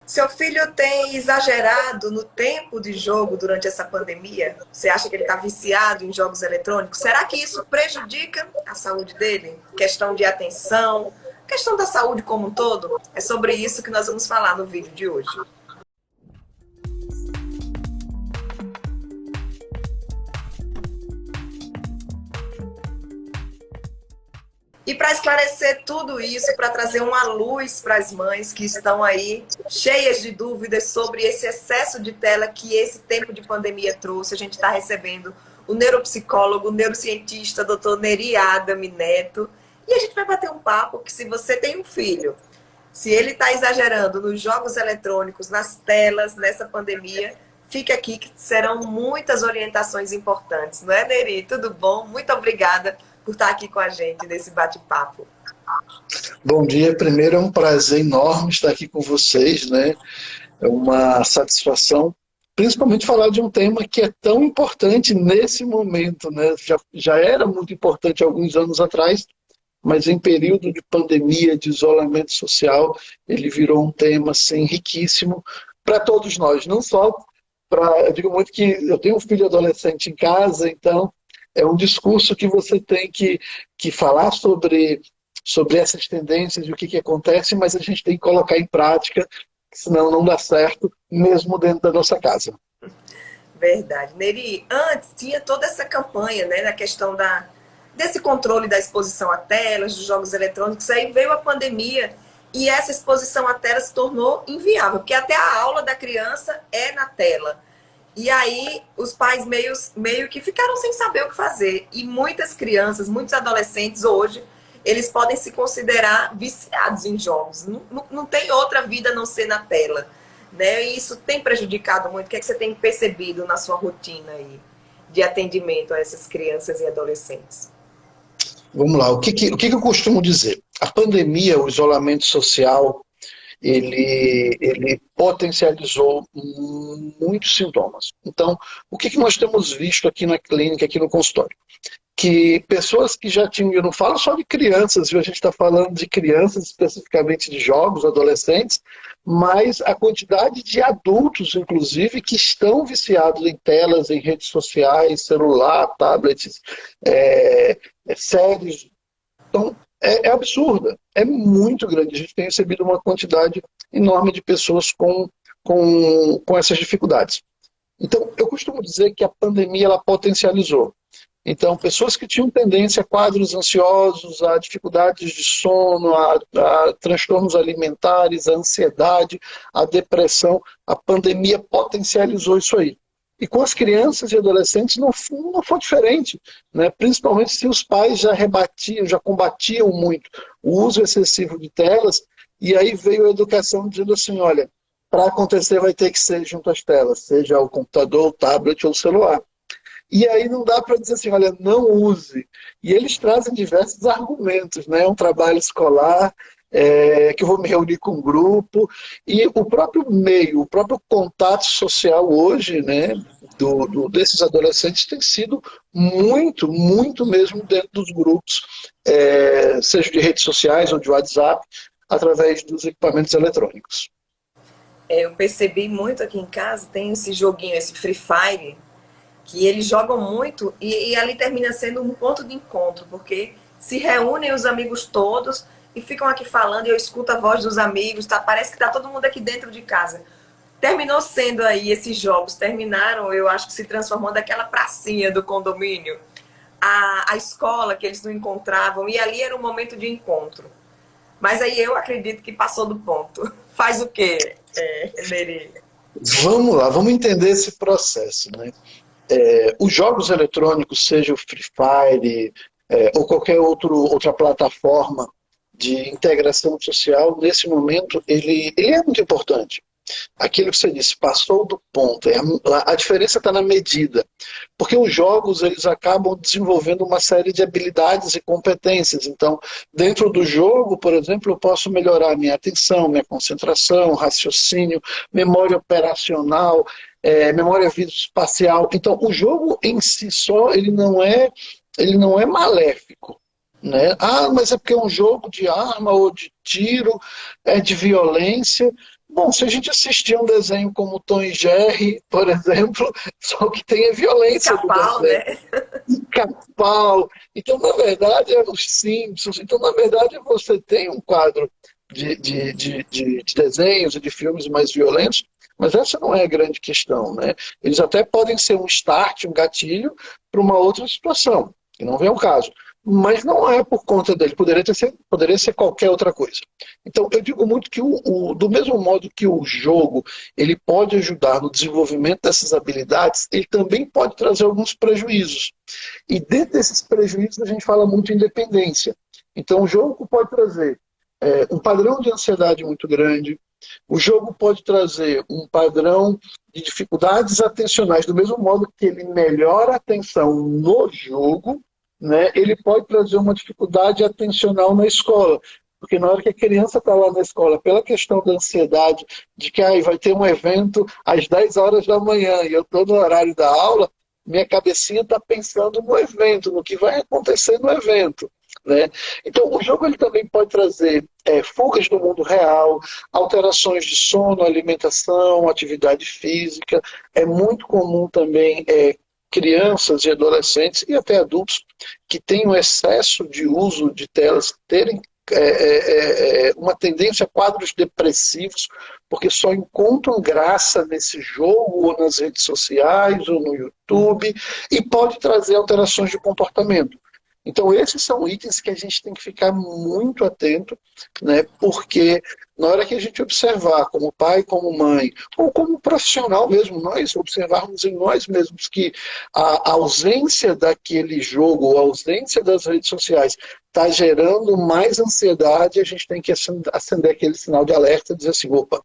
Seu filho tem exagerado no tempo de jogo durante essa pandemia? Você acha que ele está viciado em jogos eletrônicos? Será que isso prejudica a saúde dele? Questão de atenção, questão da saúde como um todo? É sobre isso que nós vamos falar no vídeo de hoje. E para esclarecer tudo isso, para trazer uma luz para as mães que estão aí cheias de dúvidas sobre esse excesso de tela que esse tempo de pandemia trouxe, a gente está recebendo o neuropsicólogo, o neurocientista, doutor Neri Adame Neto, e a gente vai bater um papo que se você tem um filho, se ele está exagerando nos jogos eletrônicos, nas telas, nessa pandemia, fica aqui que serão muitas orientações importantes. Não é, Neri? Tudo bom? Muito obrigada por estar aqui com a gente nesse bate-papo. Bom dia, primeiro é um prazer enorme estar aqui com vocês, né? É uma satisfação, principalmente falar de um tema que é tão importante nesse momento, né? Já era muito importante alguns anos atrás, mas em período de pandemia, de isolamento social, ele virou um tema assim, riquíssimo para todos nós, não só para... Eu digo muito que eu tenho um filho adolescente em casa, então é um discurso que você tem que falar sobre essas tendências e o que acontece, mas a gente tem que colocar em prática, senão não dá certo, mesmo dentro da nossa casa. Verdade. Neri, antes tinha toda essa campanha, né, na questão desse controle da exposição a telas, dos jogos eletrônicos, aí veio a pandemia e essa exposição a tela se tornou inviável, porque até a aula da criança é na tela. E aí os pais meio que ficaram sem saber o que fazer. E muitas crianças, muitos adolescentes hoje, eles podem se considerar viciados em jogos. Não tem outra vida a não ser na tela. Né? E isso tem prejudicado muito. O que é que você tem percebido na sua rotina aí de atendimento a essas crianças e adolescentes? Vamos lá, o que eu costumo dizer? A pandemia, o isolamento social, ele potencializou muitos sintomas. Então, o que nós temos visto aqui na clínica, aqui no consultório? Que pessoas que já tinham, eu não falo só de crianças, viu? A gente está falando de crianças, especificamente de jogos, adolescentes, mas a quantidade de adultos, inclusive, que estão viciados em telas, em redes sociais, celular, tablets, séries. Então, é absurda, é muito grande. A gente tem recebido uma quantidade enorme de pessoas com essas dificuldades. Então, eu costumo dizer que a pandemia ela potencializou. Então, pessoas que tinham tendência a quadros ansiosos, a dificuldades de sono, a transtornos alimentares, a ansiedade, a depressão, a pandemia potencializou isso aí. E com as crianças e adolescentes não foi diferente, né? Principalmente se os pais já rebatiam, já combatiam muito o uso excessivo de telas, e aí veio a educação dizendo assim, olha, para acontecer vai ter que ser junto às telas, seja o computador, o tablet ou o celular. E aí não dá para dizer assim, olha, não use. E eles trazem diversos argumentos, né? Um trabalho escolar, que eu vou me reunir com um grupo, e o próprio meio, o próprio contato social hoje, né, desses adolescentes tem sido muito mesmo dentro dos grupos, seja de redes sociais ou de WhatsApp, através dos equipamentos eletrônicos. Eu percebi muito aqui em casa, tem esse joguinho, esse Free Fire, que eles jogam muito e ali termina sendo um ponto de encontro, porque se reúnem os amigos todos e ficam aqui falando e eu escuto a voz dos amigos, tá? Parece que tá todo mundo aqui dentro de casa. Terminou sendo aí, esses jogos terminaram, eu acho que se transformando daquela pracinha do condomínio, a escola que eles não encontravam, e ali era um momento de encontro. Mas aí eu acredito que passou do ponto. Faz o quê, Neri? Vamos lá, vamos entender esse processo, né? Os jogos eletrônicos, seja o Free Fire, ou qualquer outra plataforma de integração social, nesse momento, ele é muito importante. Aquilo que você disse, passou do ponto. A diferença está na medida. Porque os jogos eles acabam desenvolvendo uma série de habilidades e competências. Então, dentro do jogo, por exemplo, eu posso melhorar minha atenção, minha concentração, raciocínio, memória operacional, memória videoespacial. Então, o jogo em si só, ele não é maléfico. Né? Ah, mas é porque é um jogo de arma ou de tiro, de violência. Bom, se a gente assistir um desenho como Tom e Jerry, por exemplo, só o que tem é violência do Pica-pau, desenho. né? Pica-pau. Então, na verdade, é os Simpsons. Então, na verdade, você tem um quadro de desenhos e de filmes mais violentos, mas essa não é a grande questão, né? Eles até podem ser um start, um gatilho para uma outra situação, que não vem ao caso. Mas não é por conta dele, poderia ser qualquer outra coisa. Então, eu digo muito que do mesmo modo que o jogo ele pode ajudar no desenvolvimento dessas habilidades, ele também pode trazer alguns prejuízos. E dentro desses prejuízos a gente fala muito em dependência. Então, o jogo pode trazer um padrão de ansiedade muito grande, o jogo pode trazer um padrão de dificuldades atencionais, do mesmo modo que ele melhora a atenção no jogo, né, ele pode trazer uma dificuldade atencional na escola. Porque na hora que a criança está lá na escola, pela questão da ansiedade, de que vai ter um evento às 10 horas da manhã e eu estou no horário da aula, minha cabecinha está pensando no evento, no que vai acontecer no evento. Né? Então, o jogo ele também pode trazer fugas do mundo real, alterações de sono, alimentação, atividade física. É muito comum também crianças e adolescentes e até adultos que têm um excesso de uso de telas terem uma tendência a quadros depressivos, porque só encontram graça nesse jogo, ou nas redes sociais, ou no YouTube, e pode trazer alterações de comportamento. Então, esses são itens que a gente tem que ficar muito atento, né? Porque na hora que a gente observar, como pai, como mãe, ou como profissional mesmo, nós observarmos em nós mesmos que a ausência daquele jogo, ou a ausência das redes sociais, está gerando mais ansiedade, a gente tem que acender aquele sinal de alerta e dizer assim, opa,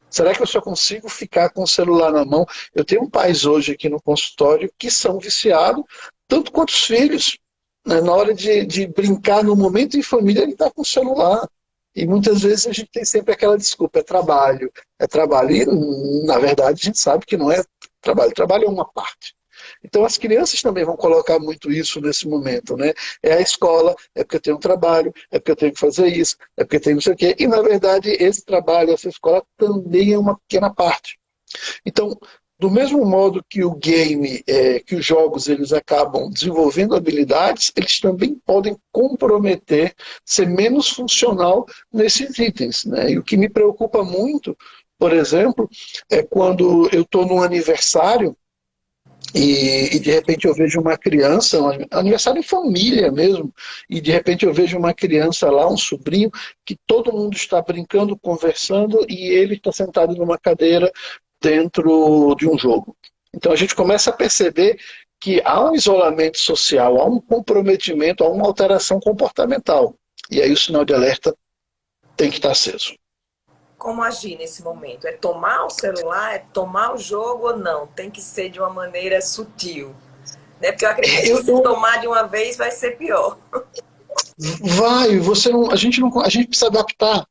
será que eu só consigo ficar com o celular na mão? Eu tenho pais hoje aqui no consultório que são viciados, tanto quanto os filhos. Na hora de brincar, no momento em família, ele está com o celular. E muitas vezes a gente tem sempre aquela desculpa, é trabalho. É trabalho. E, na verdade, a gente sabe que não é trabalho. Trabalho é uma parte. Então, as crianças também vão colocar muito isso nesse momento, né? É a escola, é porque eu tenho um trabalho, é porque eu tenho que fazer isso, é porque eu tenho não sei o quê. E, na verdade, esse trabalho, essa escola também é uma pequena parte. Então, do mesmo modo que o game, que os jogos eles acabam desenvolvendo habilidades, eles também podem comprometer, ser menos funcional nesses itens. Né? E o que me preocupa muito, por exemplo, é quando eu estou num aniversário e de repente eu vejo uma criança, um aniversário em família mesmo, e de repente eu vejo uma criança lá, um sobrinho, que todo mundo está brincando, conversando, e ele está sentado numa cadeira dentro de um jogo. Então a gente começa a perceber que há um isolamento social, há um comprometimento, há uma alteração comportamental. E aí o sinal de alerta tem que estar aceso. Como agir nesse momento? É tomar o celular? É tomar o jogo ou não? Tem que ser de uma maneira sutil. Né? Porque eu acredito que se tomar de uma vez vai ser pior. A gente precisa adaptar.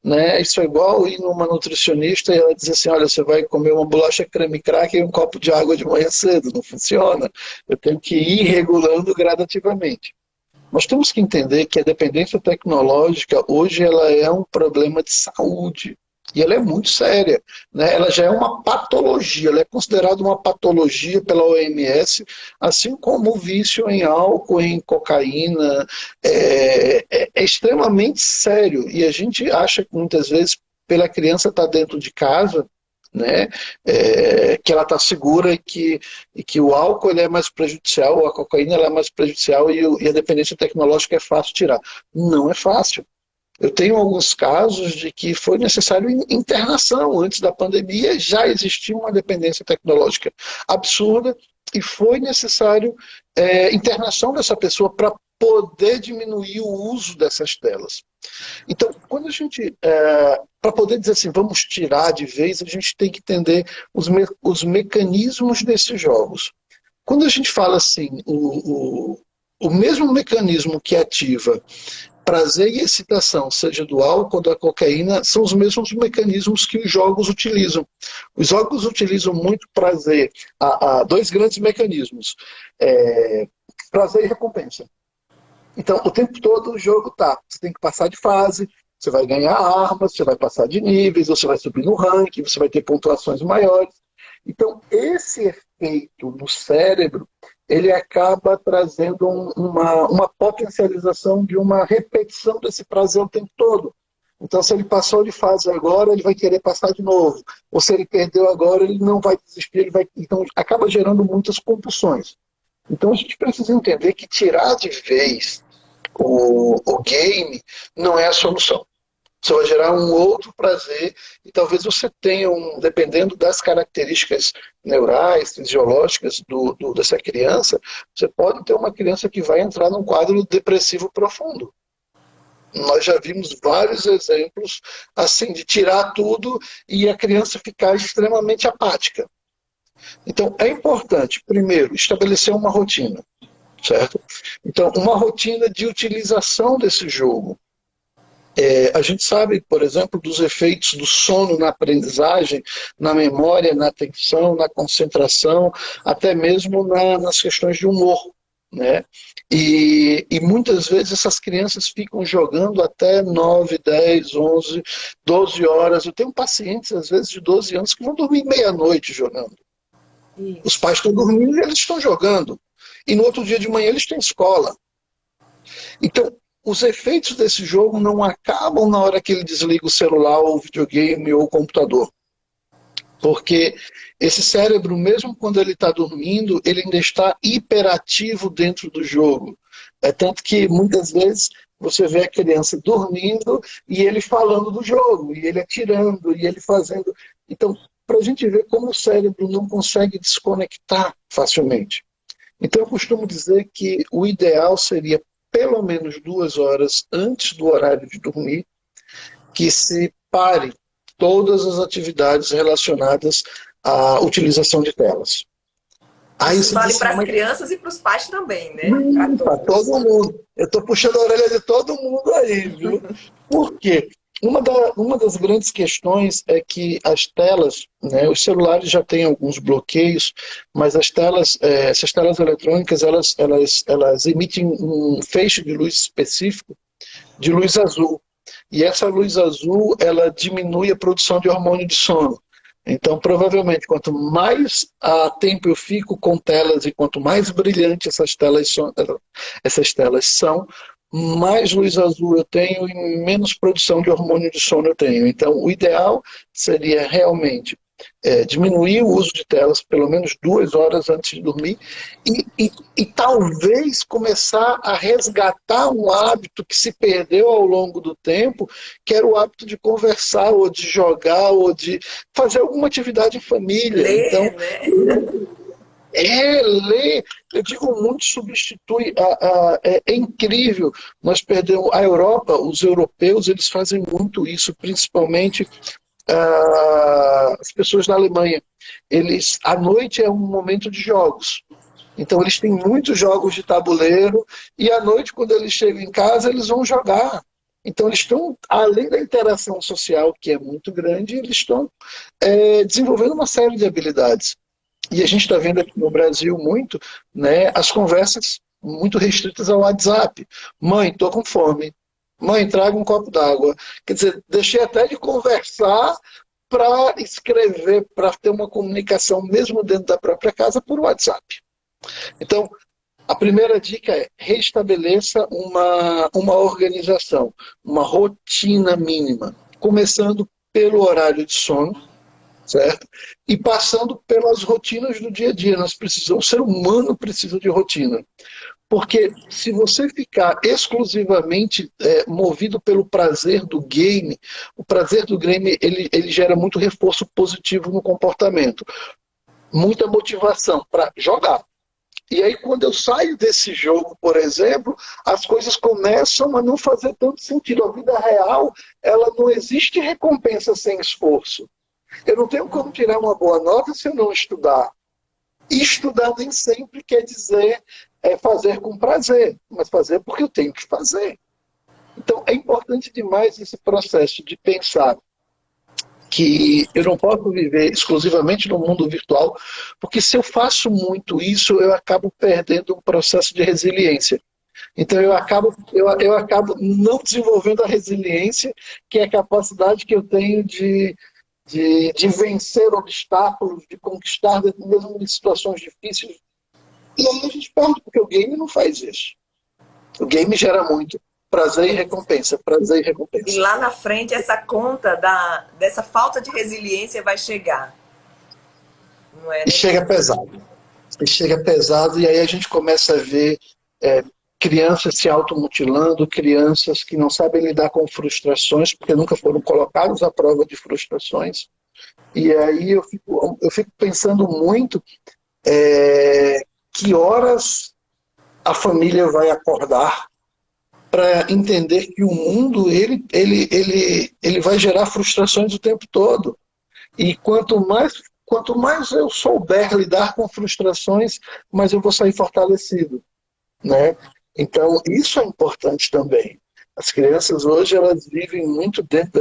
Né? Isso é igual ir numa nutricionista e ela diz assim, olha, você vai comer uma bolacha creme cracker e um copo de água de manhã cedo. Não funciona. Eu tenho que ir regulando gradativamente. Nós temos que entender que a dependência tecnológica hoje ela é um problema de saúde. E ela é muito séria. Né? Ela já é uma patologia, ela é considerada uma patologia pela OMS, assim como o vício em álcool, em cocaína. É extremamente sério. E a gente acha que muitas vezes, pela criança estar dentro de casa, né, que ela está segura e que o álcool ele é mais prejudicial, a cocaína ela é mais prejudicial e a dependência tecnológica é fácil tirar. Não é fácil. Eu tenho alguns casos de que foi necessário internação. Antes da pandemia já existia uma dependência tecnológica absurda e foi necessário internação dessa pessoa para poder diminuir o uso dessas telas. Então, quando a gente, para poder dizer assim, vamos tirar de vez, a gente tem que entender os mecanismos desses jogos. Quando a gente fala assim, o mesmo mecanismo que ativa prazer e excitação, seja do álcool ou da cocaína, são os mesmos mecanismos que os jogos utilizam. Os jogos utilizam muito prazer. Há dois grandes mecanismos, prazer e recompensa. Então, o tempo todo o jogo você tem que passar de fase, Você vai ganhar armas, você vai passar de níveis, você vai subir no ranking, você vai ter pontuações maiores. Então, esse efeito no cérebro, ele acaba trazendo uma potencialização de uma repetição desse prazer o tempo todo. Então, se ele passou de fase agora, ele vai querer passar de novo. Ou se ele perdeu agora, ele não vai desistir, ele vai... Então, acaba gerando muitas compulsões. Então, a gente precisa entender que tirar de vez o game não é a solução. Você vai gerar um outro prazer e talvez você tenha, dependendo das características neurais, fisiológicas dessa criança, você pode ter uma criança que vai entrar num quadro depressivo profundo. Nós já vimos vários exemplos assim, de tirar tudo e a criança ficar extremamente apática. Então, é importante, primeiro, estabelecer uma rotina, certo? Então, uma rotina de utilização desse jogo. A gente sabe, por exemplo, dos efeitos do sono na aprendizagem, na memória, na atenção, na concentração, até mesmo nas questões de humor, né? E muitas vezes essas crianças ficam jogando até 9, 10, 11, 12 horas. Eu tenho pacientes, às vezes, de 12 anos que vão dormir meia-noite jogando. Isso. Os pais estão dormindo e eles estão jogando. E no outro dia de manhã eles têm escola. Então, os efeitos desse jogo não acabam na hora que ele desliga o celular, ou o videogame, ou o computador. Porque esse cérebro, mesmo quando ele está dormindo, ele ainda está hiperativo dentro do jogo. É tanto que, muitas vezes, você vê a criança dormindo e ele falando do jogo, e ele atirando, e ele fazendo... Então, para a gente ver como o cérebro não consegue desconectar facilmente. Então, eu costumo dizer que o ideal seria pelo menos 2 horas antes do horário de dormir, que se pare todas as atividades relacionadas à utilização de telas. Aí isso vale para as crianças e para os pais também, né? Para todo mundo. Eu estou puxando a orelha de todo mundo aí, viu? Por quê? Uma das grandes questões é que as telas, né, os celulares já têm alguns bloqueios, mas as telas, essas telas eletrônicas, elas emitem um feixe de luz específico, de luz azul. E essa luz azul, ela diminui a produção de hormônio de sono. Então, provavelmente, quanto mais tempo eu fico com telas e quanto mais brilhante essas telas são, mais luz azul eu tenho e menos produção de hormônio de sono eu tenho. Então, o ideal seria realmente diminuir o uso de telas pelo menos 2 horas antes de dormir e talvez começar a resgatar um hábito que se perdeu ao longo do tempo, que era o hábito de conversar, ou de jogar, ou de fazer alguma atividade em família. Ler, então, né? Ler, eu digo muito, substitui, é incrível, nós perdemos, a Europa, os europeus, eles fazem muito isso, principalmente as pessoas da Alemanha. À noite é um momento de jogos, então eles têm muitos jogos de tabuleiro, e à noite, quando eles chegam em casa, eles vão jogar. Então eles estão, além da interação social, que é muito grande, eles estão desenvolvendo uma série de habilidades. E a gente está vendo aqui no Brasil muito, né, as conversas muito restritas ao WhatsApp. Mãe, estou com fome. Mãe, traga um copo d'água. Quer dizer, deixei até de conversar para escrever, para ter uma comunicação, mesmo dentro da própria casa, por WhatsApp. Então, a primeira dica é: restabeleça uma organização, uma rotina mínima, começando pelo horário de sono, certo? E passando pelas rotinas do dia a dia. O ser humano precisa de rotina. Porque se você ficar exclusivamente movido pelo prazer do game, o prazer do game ele gera muito reforço positivo no comportamento. Muita motivação para jogar. E aí, quando eu saio desse jogo, por exemplo, as coisas começam a não fazer tanto sentido. A vida real, ela não existe recompensa sem esforço. Eu não tenho como tirar uma boa nota se eu não estudar. E estudar nem sempre quer dizer fazer com prazer, mas fazer porque eu tenho que fazer. Então, é importante demais esse processo de pensar que eu não posso viver exclusivamente no mundo virtual, porque se eu faço muito isso, eu acabo perdendo um processo de resiliência. Então eu acabo não desenvolvendo a resiliência, que é a capacidade que eu tenho de vencer obstáculos, de conquistar, mesmo em situações difíceis. E aí a gente perde, porque o game não faz isso. O game gera muito prazer e recompensa, prazer e E recompensa. lá na frente, essa conta dessa falta de resiliência vai chegar. Não é, E Neri? chega pesado. E chega pesado, e aí a gente começa a ver é, crianças se automutilando, crianças que não sabem lidar com frustrações, porque nunca foram colocados à prova de frustrações. E aí eu fico pensando muito que horas a família vai acordar para entender que o mundo ele vai gerar frustrações o tempo todo. E quanto mais eu souber lidar com frustrações, mais eu vou sair fortalecido, né? Então, isso é importante também. As crianças hoje, elas vivem muito dentro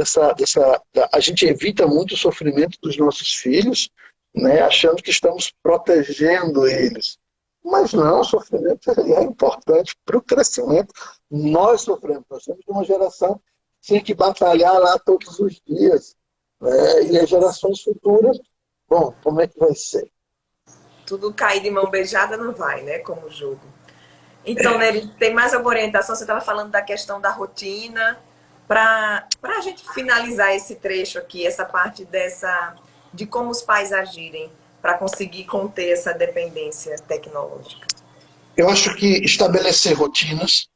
a gente evita muito o sofrimento dos nossos filhos, né? Achando que estamos protegendo eles. Mas não, o sofrimento ele é importante para o crescimento. Nós sofremos, nós temos uma geração que tinha que batalhar lá todos os dias, né? E as gerações futuras, bom, como é que vai ser? Tudo cair de mão beijada não vai, né? Como jogo. Então, Nery, tem mais alguma orientação? Você estava falando da questão da rotina. Para a gente finalizar esse trecho aqui, essa parte de como os pais agirem para conseguir conter essa dependência tecnológica. Eu acho que estabelecer rotinas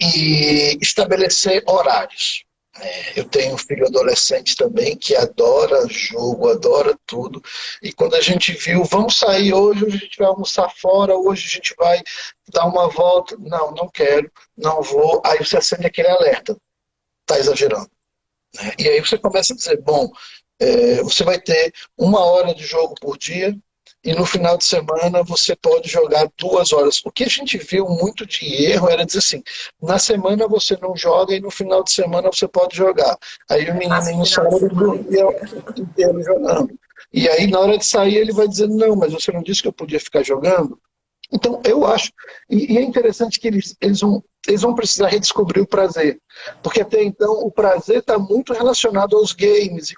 e estabelecer horários. Eu tenho um filho adolescente também que adora jogo, adora tudo. E quando a gente viu, vamos sair hoje, hoje a gente vai almoçar fora, hoje a gente vai dar uma volta. Não, não quero, não vou. Aí você acende aquele alerta, está exagerando. E aí você começa a dizer, bom, você vai ter 1 hora de jogo por dia e no final de semana você pode jogar 2 horas. O que a gente viu muito de erro era dizer assim, na semana você não joga e no final de semana você pode jogar. Aí o É fácil menininho final de sábado semana, dormia o tempo inteiro jogando. E aí na hora de sair ele vai dizer, não, mas você não disse que eu podia ficar jogando? Então, eu acho, e é interessante que eles vão precisar redescobrir o prazer, porque até então o prazer está muito relacionado aos games, e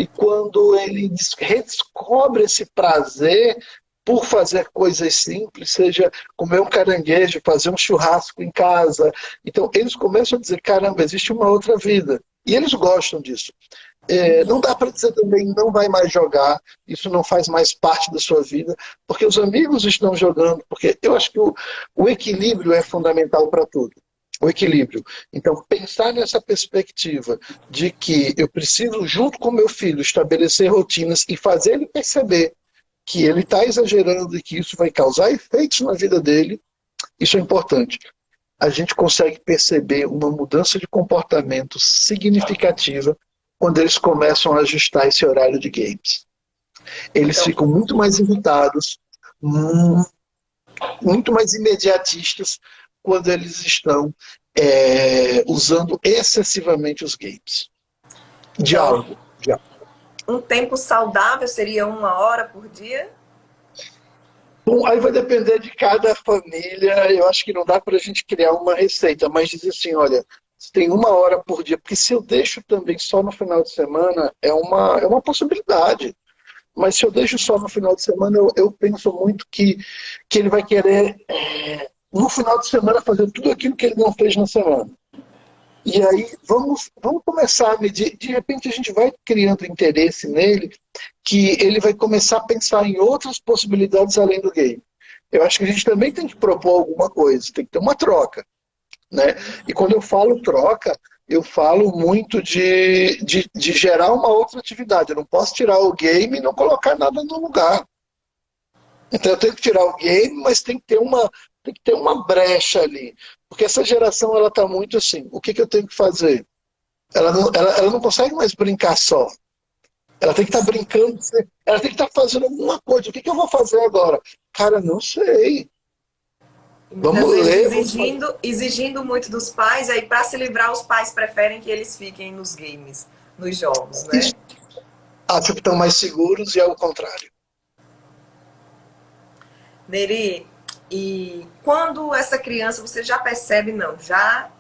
quando ele redescobre esse prazer por fazer coisas simples, seja comer um caranguejo, fazer um churrasco em casa, então eles começam a dizer, caramba, existe uma outra vida, e eles gostam disso. Não dá para dizer também não vai mais jogar, isso não faz mais parte da sua vida, porque os amigos estão jogando, porque eu acho que o equilíbrio é fundamental para tudo. O equilíbrio. Então, pensar nessa perspectiva de que eu preciso, junto com meu filho, estabelecer rotinas e fazer ele perceber que ele está exagerando e que isso vai causar efeitos na vida dele, isso é importante. A gente consegue perceber uma mudança de comportamento significativa quando eles começam a ajustar esse horário de games. Eles Então, ficam muito mais irritados, muito mais imediatistas quando eles estão usando excessivamente os games. então, Diálogo. Diálogo. um tempo saudável seria 1 hora por dia? Bom, aí vai depender de cada família. Eu acho que não dá para a gente criar uma receita, mas dizer assim, olha, você tem 1 hora por dia, porque se eu deixo também só no final de semana, é uma possibilidade. Mas se eu deixo só no final de semana, eu penso muito que ele vai querer, no final de semana, fazer tudo aquilo que ele não fez na semana. E aí vamos começar a medir. De repente a gente vai criando interesse nele, que ele vai começar a pensar em outras possibilidades além do game. Eu acho que a gente também tem que propor alguma coisa, tem que ter uma troca, né? E quando eu falo troca, eu falo muito de gerar uma outra atividade. Eu não posso tirar o game e não colocar nada no lugar. Então eu tenho que tirar o game, mas tem que ter uma brecha ali. Porque essa geração ela está muito assim. O que, que eu tenho que fazer? Ela não consegue mais brincar só. Ela tem que estar brincando, ela tem que estar fazendo alguma coisa. O que, que eu vou fazer agora? Cara, não sei. E muitas Vamos vezes ler. exigindo muito dos pais, aí para se livrar, os pais preferem que eles fiquem nos games, nos jogos, né? Isso. Acho que estão mais seguros e é o contrário. Neri, E quando essa criança, você já percebe, não, já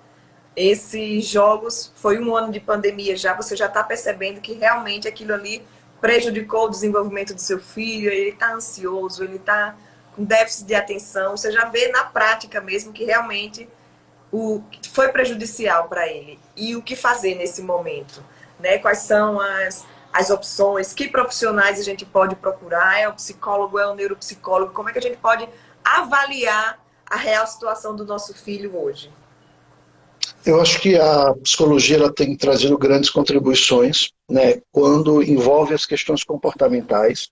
esses jogos, foi um ano de pandemia já, você já está percebendo que realmente aquilo ali prejudicou o desenvolvimento do seu filho, ele está ansioso, ele está com déficit de atenção, você já vê na prática mesmo que realmente foi prejudicial para ele. E o que fazer nesse momento? Né? Quais são as opções? Que profissionais a gente pode procurar? É o psicólogo, é o neuropsicólogo? Como é que a gente pode avaliar a real situação do nosso filho hoje? Eu acho que a psicologia ela tem trazido grandes contribuições, né, quando envolve as questões comportamentais.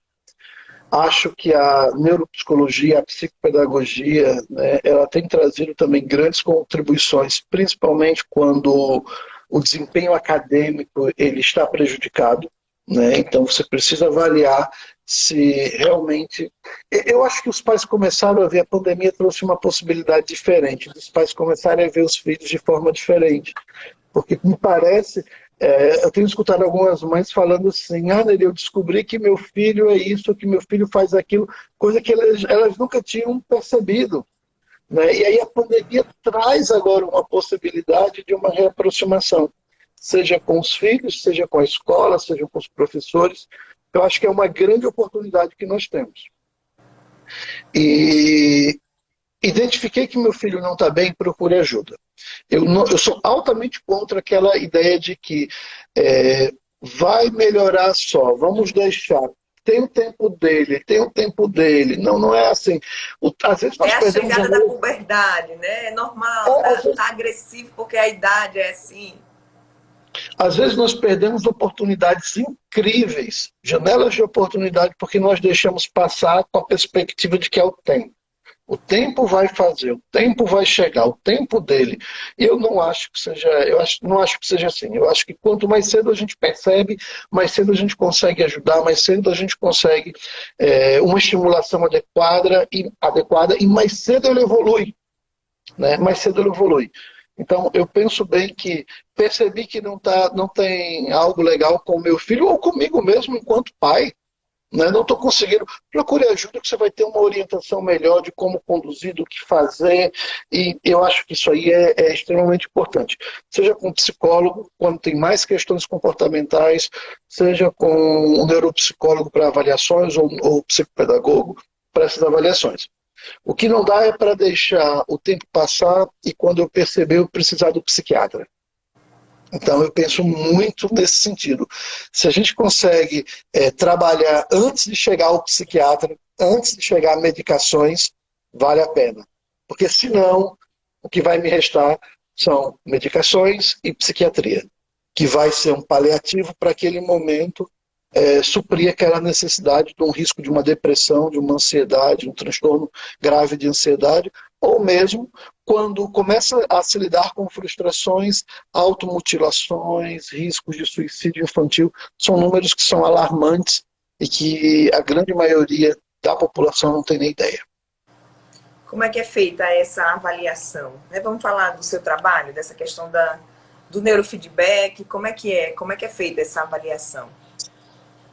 Acho que a neuropsicologia, a psicopedagogia, né, ela tem trazido também grandes contribuições, principalmente quando o desempenho acadêmico ele está prejudicado, né? Então você precisa avaliar se realmente. Eu acho que os pais começaram a ver, a pandemia trouxe uma possibilidade diferente, os pais começarem a ver os filhos de forma diferente. Porque me parece, eu tenho escutado algumas mães falando assim, Nery, eu descobri que meu filho é isso, que meu filho faz aquilo, coisa que elas nunca tinham percebido. Né? E aí a pandemia traz agora uma possibilidade de uma reaproximação, seja com os filhos, seja com a escola, seja com os professores. Eu acho que é uma grande oportunidade que nós temos. E identifiquei que meu filho não está bem, procure ajuda. Eu sou altamente contra aquela ideia de que vai melhorar só, vamos deixar. Tem o tempo dele, tem o tempo dele. Não, não é assim. Às vezes É nós a perdemos chegada um... da puberdade, né? É normal, tá agressivo porque a idade é assim. Às vezes nós perdemos oportunidades incríveis, janelas de oportunidade, porque nós deixamos passar com a perspectiva de que é o tempo. O tempo vai fazer, o tempo vai chegar, o tempo dele. Eu não acho que seja, não acho que seja assim. Eu acho que quanto mais cedo a gente percebe, mais cedo a gente consegue ajudar, mais cedo a gente consegue uma estimulação adequada e mais cedo ele evolui, né? Mais cedo ele evolui. Então, eu penso bem que percebi que não tem algo legal com o meu filho ou comigo mesmo enquanto pai, né? Não estou conseguindo. Procure ajuda que você vai ter uma orientação melhor de como conduzir, do que fazer. E eu acho que isso aí é extremamente importante. Seja com um psicólogo, quando tem mais questões comportamentais, seja com um neuropsicólogo para avaliações ou psicopedagogo para essas avaliações. O que não dá é para deixar o tempo passar e quando eu perceber eu precisar do psiquiatra. Então eu penso muito nesse sentido. Se a gente consegue trabalhar antes de chegar ao psiquiatra, antes de chegar a medicações, vale a pena. Porque senão o que vai me restar são medicações e psiquiatria, que vai ser um paliativo para aquele momento suprir aquela necessidade de um risco de uma depressão, de uma ansiedade, um transtorno grave de ansiedade, ou mesmo quando começa a se lidar com frustrações, automutilações, riscos de suicídio infantil, são números que são alarmantes e que a grande maioria da população não tem nem ideia. Como é que é feita essa avaliação? Vamos falar do seu trabalho, dessa questão do neurofeedback, como é que é feita essa avaliação?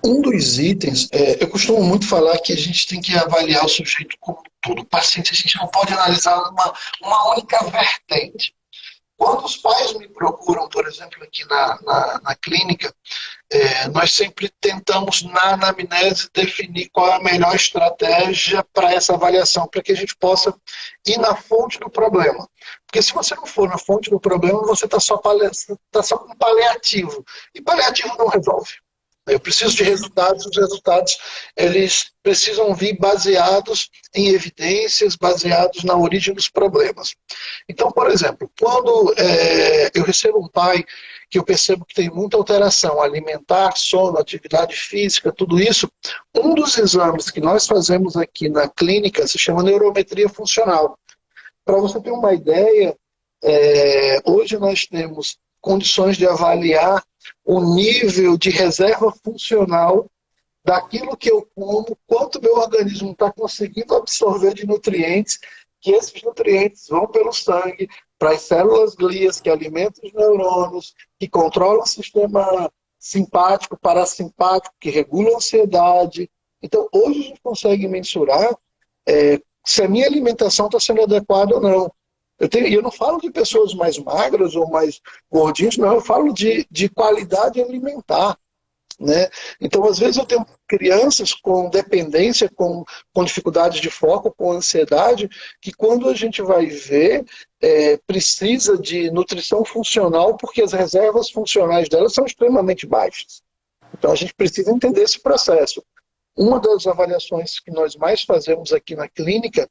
Um dos itens, eu costumo muito falar que a gente tem que avaliar o sujeito como todo. O paciente, a gente não pode analisar uma única vertente. Quando os pais me procuram, por exemplo, aqui na clínica, nós sempre tentamos, na anamnese, definir qual é a melhor estratégia para essa avaliação, para que a gente possa ir na fonte do problema. Porque se você não for na fonte do problema, você está só com paliativo. E paliativo não resolve. Eu preciso de resultados, os resultados eles precisam vir baseados em evidências, baseados na origem dos problemas. Então, por exemplo, quando eu recebo um pai que eu percebo que tem muita alteração alimentar, sono, atividade física, tudo isso, um dos exames que nós fazemos aqui na clínica se chama neurometria funcional. Para você ter uma ideia, hoje nós temos condições de avaliar o nível de reserva funcional daquilo que eu como, quanto meu organismo está conseguindo absorver de nutrientes, que esses nutrientes vão pelo sangue para as células glias que alimentam os neurônios, que controlam o sistema simpático, parasimpático, que regula a ansiedade. Então, hoje a gente consegue mensurar se a minha alimentação está sendo adequada ou não. Eu não falo de pessoas mais magras ou mais gordinhas, não, eu falo de qualidade alimentar. Né? Então, às vezes, eu tenho crianças com dependência, com dificuldades de foco, com ansiedade, que quando a gente vai ver, precisa de nutrição funcional, porque as reservas funcionais delas são extremamente baixas. Então, a gente precisa entender esse processo. Uma das avaliações que nós mais fazemos aqui na clínica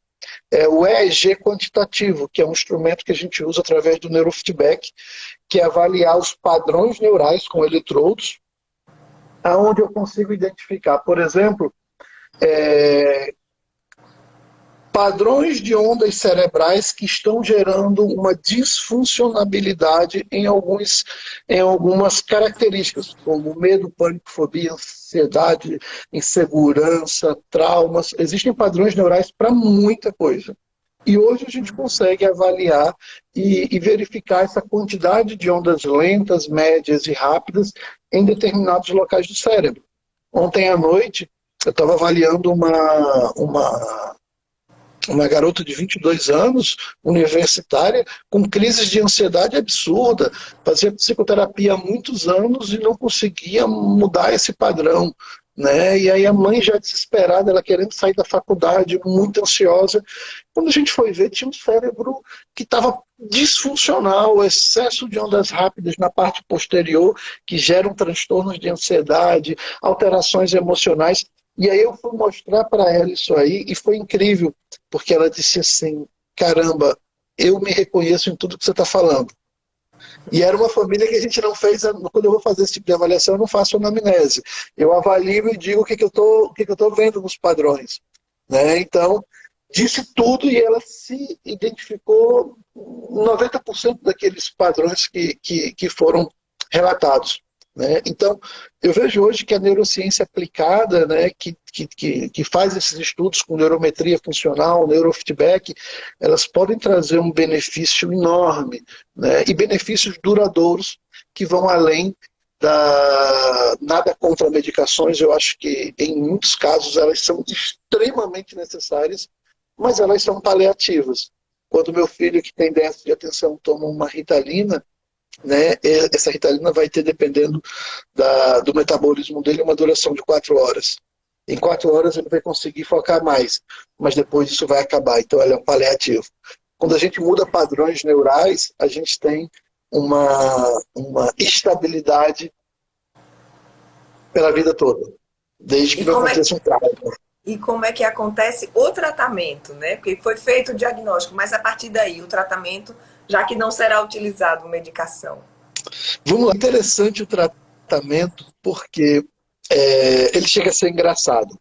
é o EEG quantitativo, que é um instrumento que a gente usa através do neurofeedback, que é avaliar os padrões neurais com eletrodos, aonde eu consigo identificar, por exemplo, padrões de ondas cerebrais que estão gerando uma disfuncionabilidade em algumas características, como medo, pânico, fobia, ansiedade, insegurança, traumas. Existem padrões neurais para muita coisa. E hoje a gente consegue avaliar e verificar essa quantidade de ondas lentas, médias e rápidas em determinados locais do cérebro. Ontem à noite, eu estava avaliando uma garota de 22 anos, universitária, com crises de ansiedade absurda, fazia psicoterapia há muitos anos e não conseguia mudar esse padrão. Né? E aí a mãe já desesperada, ela querendo sair da faculdade, muito ansiosa. Quando a gente foi ver, tinha um cérebro que estava disfuncional, excesso de ondas rápidas na parte posterior, que geram transtornos de ansiedade, alterações emocionais. E aí eu fui mostrar para ela isso aí, e foi incrível, porque ela disse assim, caramba, eu me reconheço em tudo que você está falando. E era uma família que a gente não fez, quando eu vou fazer esse tipo de avaliação, eu não faço anamnese. Eu avalio e digo o que eu tô vendo nos padrões. Né? Então, disse tudo e ela se identificou 90% daqueles padrões que foram relatados. Né? Então, eu vejo hoje que a neurociência aplicada, né, que faz esses estudos com neurometria funcional, neurofeedback, elas podem trazer um benefício enorme, né, e benefícios duradouros que vão além da nada contra medicações. Eu acho que em muitos casos elas são extremamente necessárias, mas elas são paliativas. Quando meu filho que tem déficit de atenção toma uma Ritalina, né, essa Ritalina vai ter, dependendo do metabolismo dele, uma duração de 4 horas. Em 4 horas ele vai conseguir focar mais, mas depois isso vai acabar, então ela é um paliativo. Quando a gente muda padrões neurais, a gente tem uma estabilidade pela vida toda, desde que não aconteça um trauma. E como é que acontece o tratamento, né? Porque foi feito o diagnóstico, mas a partir daí o tratamento, já que não será utilizado medicação. Vamos lá, interessante o tratamento, porque ele chega a ser engraçado.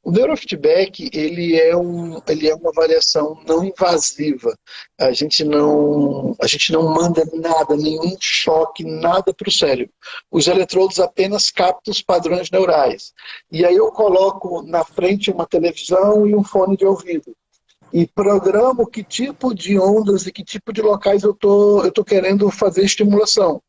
O neurofeedback, ele é uma avaliação não invasiva. A gente não manda nada, nenhum choque, nada para o cérebro. Os eletrodos apenas captam os padrões neurais. E aí eu coloco na frente uma televisão e um fone de ouvido. E programo que tipo de ondas e que tipo de locais eu tô querendo fazer estimulação.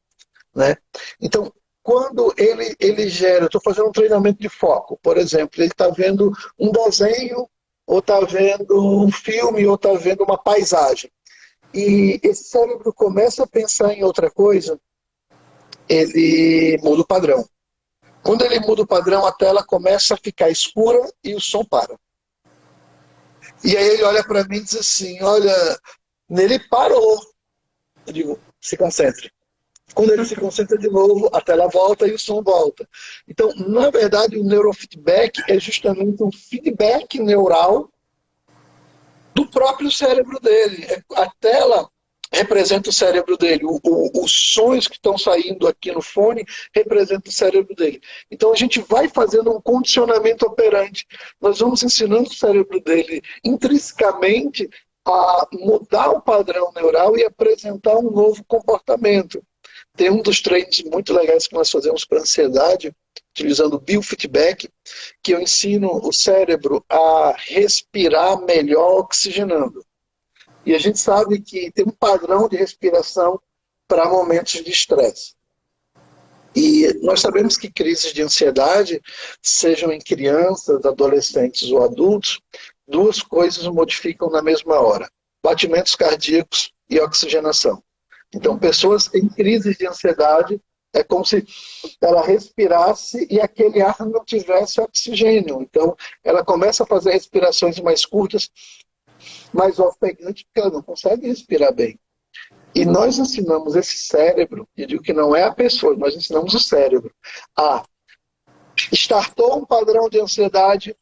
Né? Então, quando ele gera, eu estou fazendo um treinamento de foco, por exemplo, ele está vendo um desenho, ou está vendo um filme, ou está vendo uma paisagem. E esse cérebro começa a pensar em outra coisa, ele muda o padrão. Quando ele muda o padrão, a tela começa a ficar escura e o som para. E aí ele olha para mim e diz assim, olha, nele parou. Eu digo, se concentre. Quando ele se concentra de novo, a tela volta e o som volta. Então, na verdade, o neurofeedback é justamente um feedback neural do próprio cérebro dele. A tela representa o cérebro dele. Os sons que estão saindo aqui no fone representam o cérebro dele. Então, a gente vai fazendo um condicionamento operante. Nós vamos ensinando o cérebro dele intrinsecamente a mudar o padrão neural e apresentar um novo comportamento. Tem um dos treinos muito legais que nós fazemos para ansiedade, utilizando biofeedback, que eu ensino o cérebro a respirar melhor oxigenando. E a gente sabe que tem um padrão de respiração para momentos de estresse. E nós sabemos que crises de ansiedade, sejam em crianças, adolescentes ou adultos, duas coisas modificam na mesma hora: batimentos cardíacos e oxigenação. Então, pessoas em crises de ansiedade, é como se ela respirasse e aquele ar não tivesse oxigênio. Então, ela começa a fazer respirações mais curtas, mais ofegantes, porque ela não consegue respirar bem. E nós ensinamos esse cérebro, e digo que não é a pessoa, nós ensinamos o cérebro a startou um padrão de ansiedade,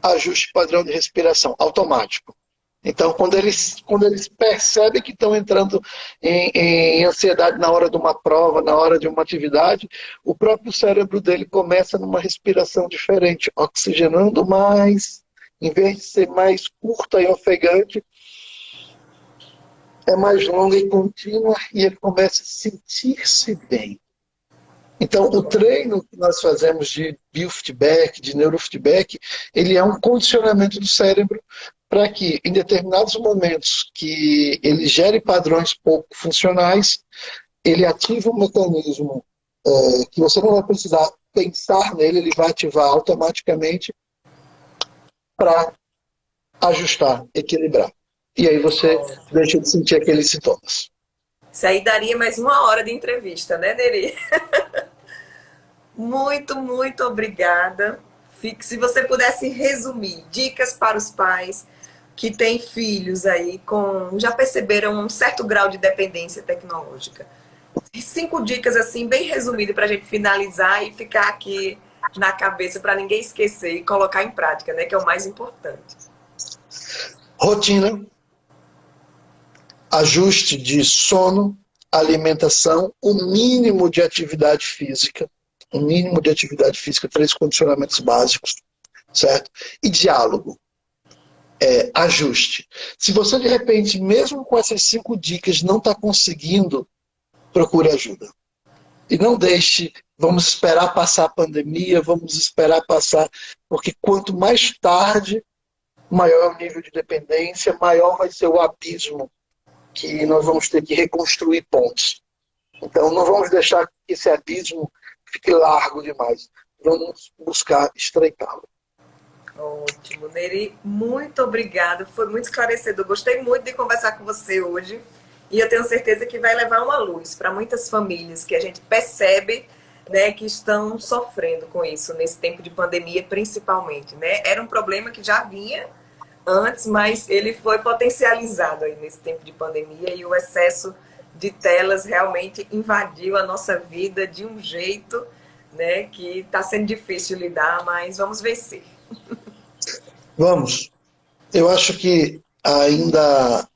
ajuste padrão de respiração, automático. Então, quando eles percebem que estão entrando em ansiedade na hora de uma prova, na hora de uma atividade, o próprio cérebro dele começa numa respiração diferente, oxigenando mais, em vez de ser mais curta e ofegante, é mais longa e contínua, e ele começa a sentir-se bem. Então, o treino que nós fazemos de biofeedback, de neurofeedback, ele é um condicionamento do cérebro para que, em determinados momentos que ele gere padrões pouco funcionais, ele ativa um mecanismo que você não vai precisar pensar nele, ele vai ativar automaticamente para ajustar, equilibrar. E aí você deixa de sentir aqueles sintomas. Isso aí daria mais 1 hora de entrevista, né, Neri? Muito, muito obrigada. Se você pudesse resumir dicas para os pais que têm filhos aí já perceberam um certo grau de dependência tecnológica. 5 dicas assim, bem resumidas para a gente finalizar e ficar aqui na cabeça para ninguém esquecer e colocar em prática, né? Que é o mais importante. Rotina, ajuste de sono, alimentação, o mínimo de atividade física. 3 condicionamentos básicos, certo? E diálogo, ajuste. Se você, de repente, mesmo com essas 5 dicas, não está conseguindo, procure ajuda. E não deixe, vamos esperar passar a pandemia, vamos esperar passar, porque quanto mais tarde, maior é o nível de dependência, maior vai ser o abismo que nós vamos ter que reconstruir pontes. Então, não vamos deixar que esse abismo fique largo demais. Vamos buscar estreitá-lo. Ótimo, Neri, muito obrigada. Foi muito esclarecedor. Gostei muito de conversar com você hoje. E eu tenho certeza que vai levar uma luz para muitas famílias que a gente percebe, né, que estão sofrendo com isso, nesse tempo de pandemia principalmente. Né? Era um problema que já vinha antes, mas ele foi potencializado aí nesse tempo de pandemia e o excesso de telas realmente invadiu a nossa vida de um jeito, né, que está sendo difícil lidar, mas vamos vencer. Vamos. Eu acho que ainda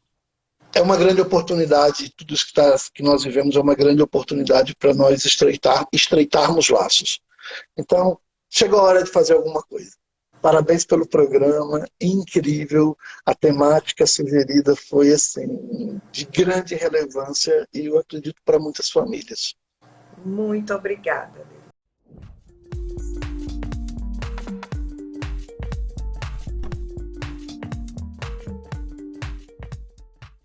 é uma grande oportunidade, tudo isso que nós vivemos é uma grande oportunidade para nós estreitarmos laços. Então, chegou a hora de fazer alguma coisa. Parabéns pelo programa, incrível. A temática sugerida foi assim, de grande relevância e eu acredito para muitas famílias. Muito obrigada.